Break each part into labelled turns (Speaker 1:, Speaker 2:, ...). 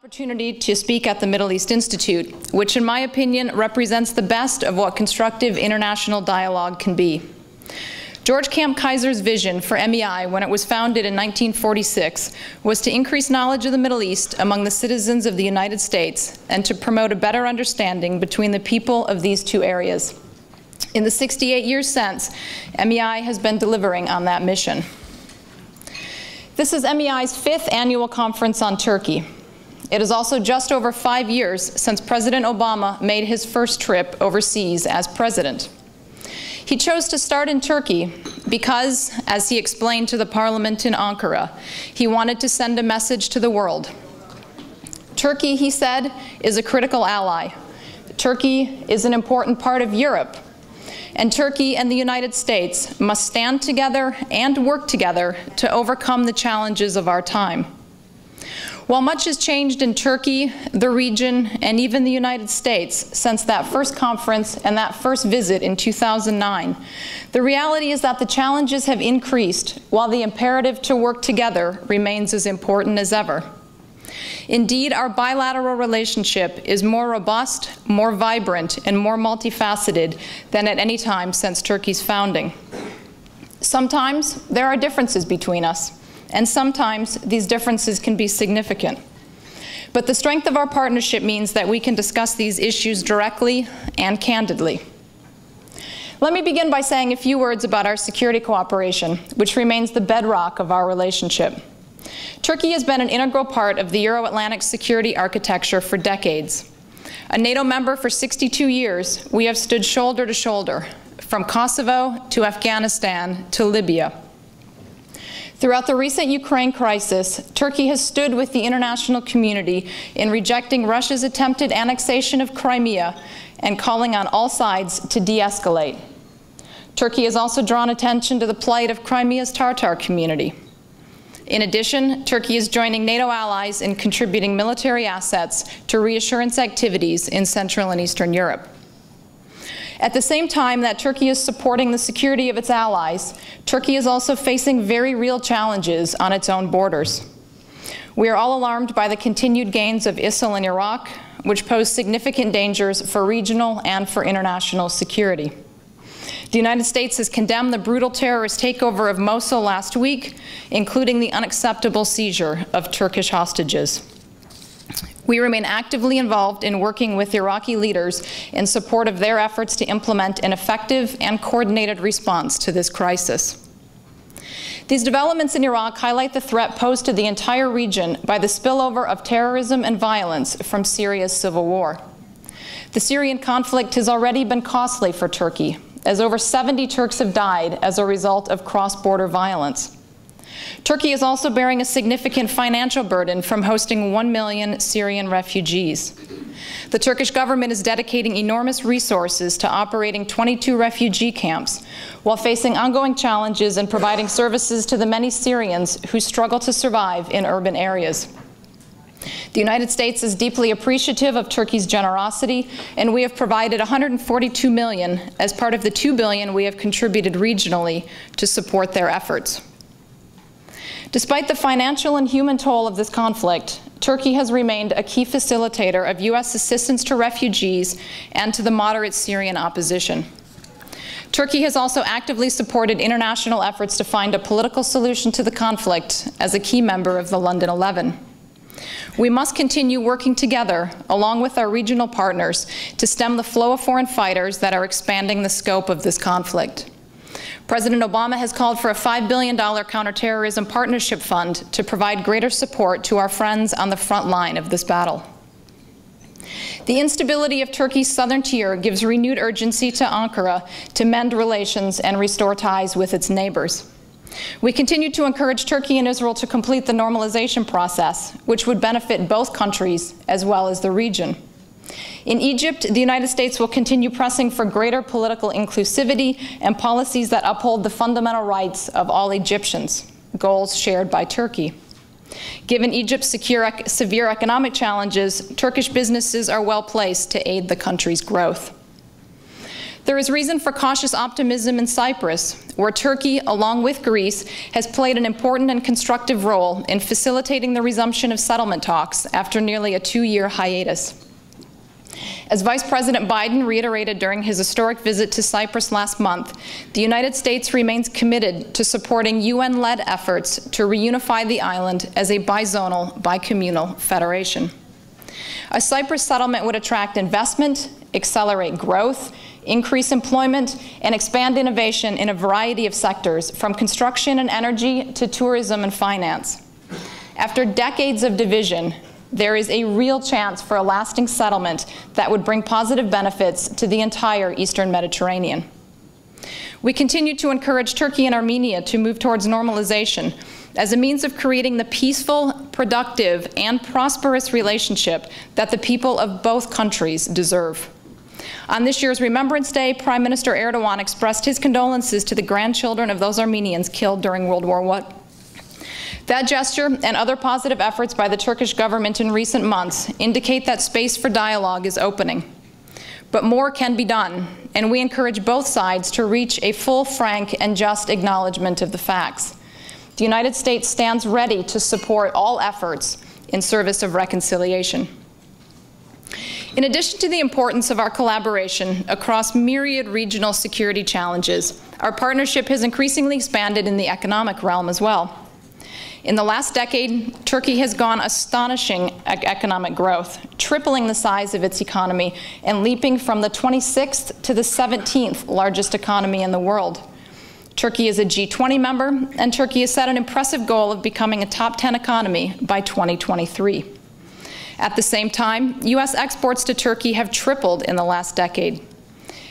Speaker 1: Opportunity to speak at the Middle East Institute, which in my opinion represents the best of what constructive international dialogue can be. George Camp Kaiser's vision for MEI when it was founded in 1946 was to increase knowledge of the Middle East among the citizens of the United States and to promote a better understanding between the people of these two areas. In the 68 years since, MEI has been delivering on that mission. This is MEI's 5th annual conference on Turkey. It is also just over 5 years since President Obama made his first trip overseas as president. He chose to start in Turkey because, as he explained to the parliament in Ankara, he wanted to send a message to the world. Turkey, he said, is a critical ally. Turkey is an important part of Europe. And Turkey and the United States must stand together and work together to overcome the challenges of our time. While much has changed in Turkey, the region, and even the United States since that first conference and that first visit in 2009, the reality is that the challenges have increased while the imperative to work together remains as important as ever. Indeed, our bilateral relationship is more robust, more vibrant, and more multifaceted than at any time since Turkey's founding. Sometimes there are differences between us, and sometimes these differences can be significant. But the strength of our partnership means that we can discuss these issues directly and candidly. Let me begin by saying a few words about our security cooperation, which remains the bedrock of our relationship. Turkey has been an integral part of the Euro-Atlantic security architecture for decades. A NATO member for 62 years, we have stood shoulder to shoulder, from Kosovo to Afghanistan to Libya. Throughout the recent Ukraine crisis, Turkey has stood with the international community in rejecting Russia's attempted annexation of Crimea and calling on all sides to de-escalate. Turkey has also drawn attention to the plight of Crimea's Tatar community. In addition, Turkey is joining NATO allies in contributing military assets to reassurance activities in Central and Eastern Europe. At the same time that Turkey is supporting the security of its allies, Turkey is also facing very real challenges on its own borders. We are all alarmed by the continued gains of ISIL in Iraq, which pose significant dangers for regional and for international security. The United States has condemned the brutal terrorist takeover of Mosul last week, including the unacceptable seizure of Turkish hostages. We remain actively involved in working with Iraqi leaders in support of their efforts to implement an effective and coordinated response to this crisis. These developments in Iraq highlight the threat posed to the entire region by the spillover of terrorism and violence from Syria's civil war. The Syrian conflict has already been costly for Turkey, as over 70 Turks have died as a result of cross-border violence. Turkey is also bearing a significant financial burden from hosting 1 million Syrian refugees. The Turkish government is dedicating enormous resources to operating 22 refugee camps, while facing ongoing challenges in providing services to the many Syrians who struggle to survive in urban areas. The United States is deeply appreciative of Turkey's generosity, and we have provided $142 million as part of the $2 billion we have contributed regionally to support their efforts. Despite the financial and human toll of this conflict, Turkey has remained a key facilitator of U.S. assistance to refugees and to the moderate Syrian opposition. Turkey has also actively supported international efforts to find a political solution to the conflict as a key member of the London 11. We must continue working together, along with our regional partners, to stem the flow of foreign fighters that are expanding the scope of this conflict. President Obama has called for a $5 billion counterterrorism partnership fund to provide greater support to our friends on the front line of this battle. The instability of Turkey's southern tier gives renewed urgency to Ankara to mend relations and restore ties with its neighbors. We continue to encourage Turkey and Israel to complete the normalization process, which would benefit both countries as well as the region. In Egypt, the United States will continue pressing for greater political inclusivity and policies that uphold the fundamental rights of all Egyptians, goals shared by Turkey. Given Egypt's severe economic challenges, Turkish businesses are well placed to aid the country's growth. There is reason for cautious optimism in Cyprus, where Turkey, along with Greece, has played an important and constructive role in facilitating the resumption of settlement talks after nearly a 2-year hiatus. As Vice President Biden reiterated during his historic visit to Cyprus last month, the United States remains committed to supporting UN-led efforts to reunify the island as a bizonal, bicommunal federation. A Cyprus settlement would attract investment, accelerate growth, increase employment, and expand innovation in a variety of sectors, from construction and energy to tourism and finance. After decades of division, there is a real chance for a lasting settlement that would bring positive benefits to the entire Eastern Mediterranean. We continue to encourage Turkey and Armenia to move towards normalization as a means of creating the peaceful, productive, and prosperous relationship that the people of both countries deserve. On this year's Remembrance Day, Prime Minister Erdogan expressed his condolences to the grandchildren of those Armenians killed during World War I. That gesture and other positive efforts by the Turkish government in recent months indicate that space for dialogue is opening. But more can be done, and we encourage both sides to reach a full, frank, and just acknowledgement of the facts. The United States stands ready to support all efforts in service of reconciliation. In addition to the importance of our collaboration across myriad regional security challenges, our partnership has increasingly expanded in the economic realm as well. In the last decade, Turkey has gone astonishing economic growth, tripling the size of its economy and leaping from the 26th to the 17th largest economy in the world. Turkey is a G20 member, and Turkey has set an impressive goal of becoming a top 10 economy by 2023. At the same time, U.S. exports to Turkey have tripled in the last decade.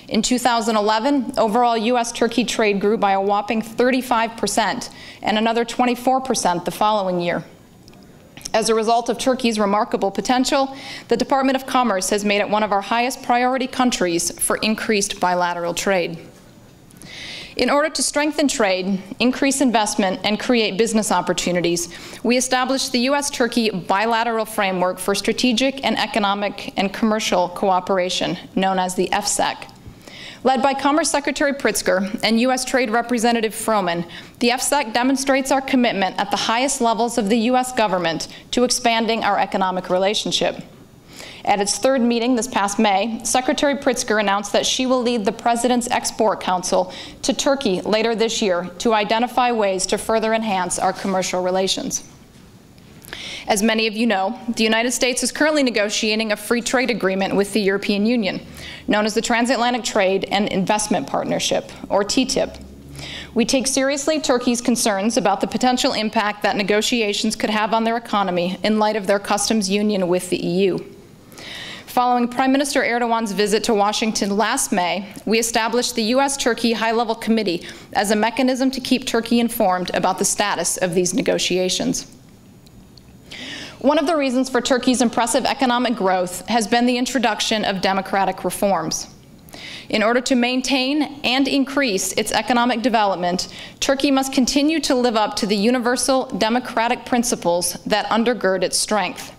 Speaker 1: In 2011, overall U.S.-Turkey trade grew by a whopping 35% and another 24% the following year. As a result of Turkey's remarkable potential, the Department of Commerce has made it one of our highest priority countries for increased bilateral trade. In order to strengthen trade, increase investment, and create business opportunities, we established the U.S.-Turkey Bilateral Framework for Strategic and Economic and Commercial Cooperation, known as the FSEC. Led by Commerce Secretary Pritzker and U.S. Trade Representative Froman, the FSEC demonstrates our commitment at the highest levels of the U.S. government to expanding our economic relationship. At its third meeting this past May, Secretary Pritzker announced that she will lead the President's Export Council to Turkey later this year to identify ways to further enhance our commercial relations. As many of you know, the United States is currently negotiating a free trade agreement with the European Union, known as the Transatlantic Trade and Investment Partnership, or TTIP. We take seriously Turkey's concerns about the potential impact that negotiations could have on their economy in light of their customs union with the EU. Following Prime Minister Erdogan's visit to Washington last May, we established the U.S.-Turkey High-Level Committee as a mechanism to keep Turkey informed about the status of these negotiations. One of the reasons for Turkey's impressive economic growth has been the introduction of democratic reforms. In order to maintain and increase its economic development, Turkey must continue to live up to the universal democratic principles that undergird its strength.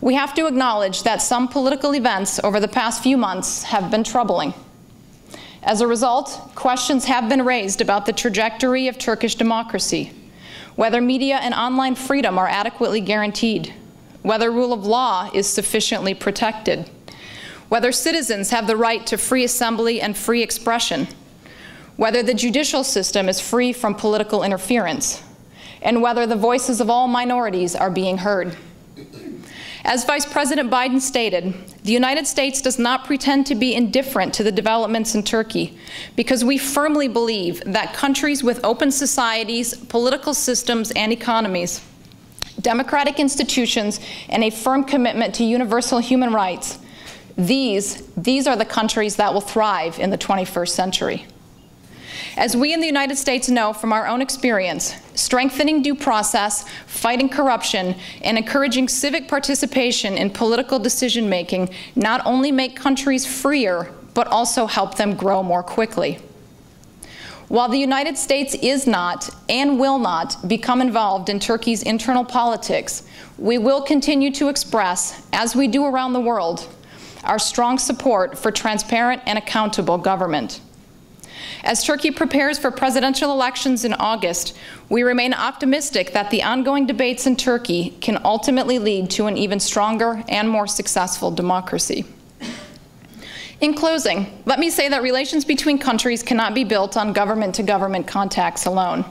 Speaker 1: We have to acknowledge that some political events over the past few months have been troubling. As a result, questions have been raised about the trajectory of Turkish democracy, whether media and online freedom are adequately guaranteed, whether rule of law is sufficiently protected, whether citizens have the right to free assembly and free expression, whether the judicial system is free from political interference, and whether the voices of all minorities are being heard. As Vice President Biden stated, the United States does not pretend to be indifferent to the developments in Turkey because we firmly believe that countries with open societies, political systems, and economies, democratic institutions, and a firm commitment to universal human rights, these are the countries that will thrive in the 21st century. As we in the United States know from our own experience, strengthening due process, fighting corruption, and encouraging civic participation in political decision-making not only make countries freer, but also help them grow more quickly. While the United States is not and will not become involved in Turkey's internal politics, we will continue to express, as we do around the world, our strong support for transparent and accountable government. As Turkey prepares for presidential elections in August, we remain optimistic that the ongoing debates in Turkey can ultimately lead to an even stronger and more successful democracy. In closing, let me say that relations between countries cannot be built on government-to-government contacts alone.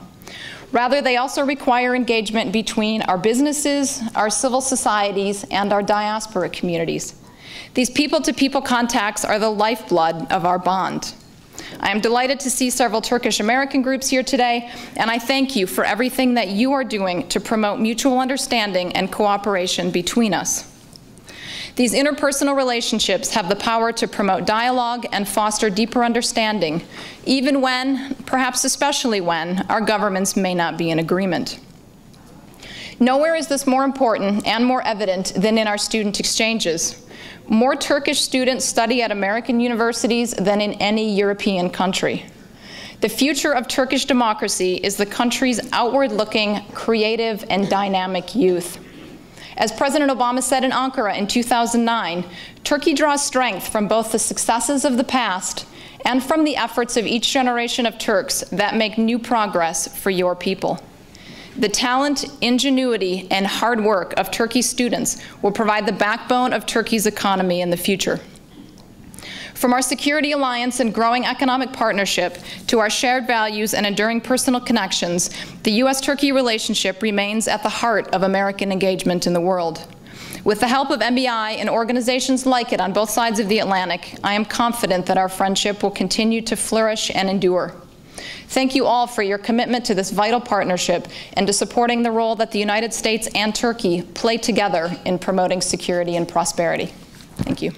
Speaker 1: Rather, they also require engagement between our businesses, our civil societies, and our diaspora communities. These people-to-people contacts are the lifeblood of our bond. I am delighted to see several Turkish American groups here today, and I thank you for everything that you are doing to promote mutual understanding and cooperation between us. These interpersonal relationships have the power to promote dialogue and foster deeper understanding, even when, perhaps especially when, our governments may not be in agreement. Nowhere is this more important and more evident than in our student exchanges. More Turkish students study at American universities than in any European country. The future of Turkish democracy is the country's outward-looking, creative, and dynamic youth. As President Obama said in Ankara in 2009, Turkey draws strength from both the successes of the past and from the efforts of each generation of Turks that make new progress for your people. The talent, ingenuity, and hard work of Turkey's students will provide the backbone of Turkey's economy in the future. From our security alliance and growing economic partnership to our shared values and enduring personal connections, the U.S.-Turkey relationship remains at the heart of American engagement in the world. With the help of MEI and organizations like it on both sides of the Atlantic, I am confident that our friendship will continue to flourish and endure. Thank you all for your commitment to this vital partnership and to supporting the role that the United States and Turkey play together in promoting security and prosperity. Thank you.